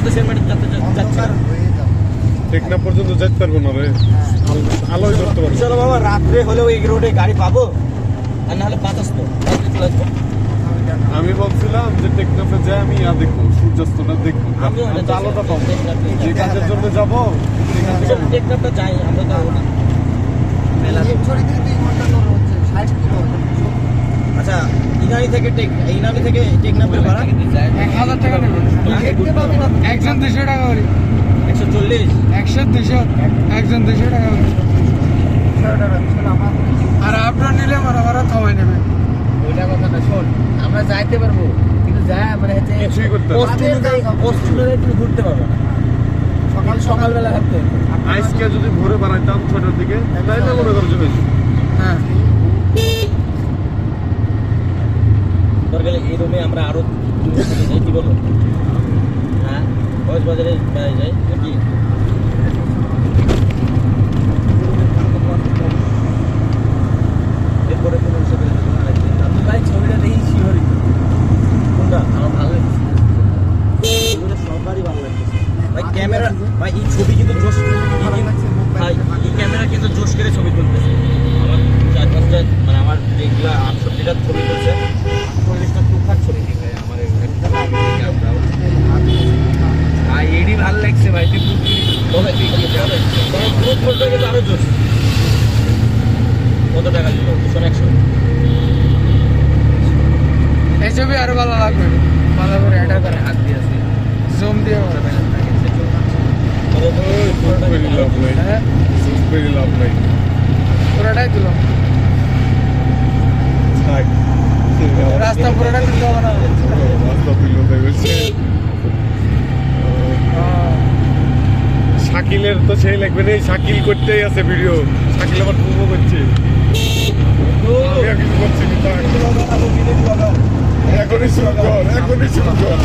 তো সেরমাটি যাচ্ছে না। টেকনাফ পর্যন্ত যেতে পারবো না রে, আলোয় ধরতে পারবো। চলো বাবা, রাত্রে হলেও এই রোডে গাড়ি পাবো, আর নাহলে বাতাস তো রাত্রে চলে আসবো। আমি বলছিলাম যে টেকনাফে যাই আমি দেখবো, সূর্যাস্তটা দেখবো, আমি তো আলোটা পাবো। যে কাজের জন্য যাবো টেকনাফটা যাই আমরা তো। আচ্ছা, ইনানি থেকে টেকনাফের ভাড়া 1000 টাকা নেবে। একজন 200 টাকা করে, 140। 100 একজন 200 টাকা করে। আর আপনার নিলে মারা থামাই নেবে। ওইটা কথা না, শোন আমরা যাইতে পারবো কিন্তু যায় মানে হচ্ছে কিছুই করতে পারবো না। পোস্ট অনুযায়ী তুমি ঘুরতে পারবে না। সকালবেলা হাঁটতে আজকে যদি ভোরে বাড়াইতাম 6টার দিকে তাইলে মনে করো যে হয়েছে। হ্যাঁ, দরকার এই রুমে আমরা আরো যাই, কি বলো? হ্যাঁ, কক্সবাজারে যাই নাকি? এরপরে কোনো হিসেবে আমি ভাই ছবিটা দেখি শিহরি, কোনটা আমার ভালো লাগছে। এগুলো সবারই ভালো লাগছে ভাই। ক্যামেরা ভাই, এই ছবি কিন্তু জোশ ভাই, এই ক্যামেরা কিন্তু জোশ করে ছবি তুলতেছে। আমার 4-5টা মানে আমার যেগুলা 68টা ছবি তুলছে, 48টা টুকটাক ছবি দেখে আমার একটা লাগে ক্যামেরাও। ভাই এডি ভালো লাগছে ভাই, তুই তবে গ্রুপ ফটো কিন্তু আরো জোশ। কত টাকা দিল? 200-100? এই ছবি আরো ভালো লাগবে, ভালো করে এডিট করে হাত দিয়ে আছে জুম দিয়ে পেরি লাভ নাই, হ্যাঁ, পেরি লাভ নাই। পুরোটাই তুলো, থাক। রাস্তা পুরোটাই তুলতে হবে না। রাস্তা তুলে দেবে। শাকিলের তো সেই লাগবে না, শাকিল করতেই আছে ভিডিও। শাকিল আবার পূর্ব করছে, আমি আর কিছু করছি না। এখনই শুরু কর, এখনই শুরু কর।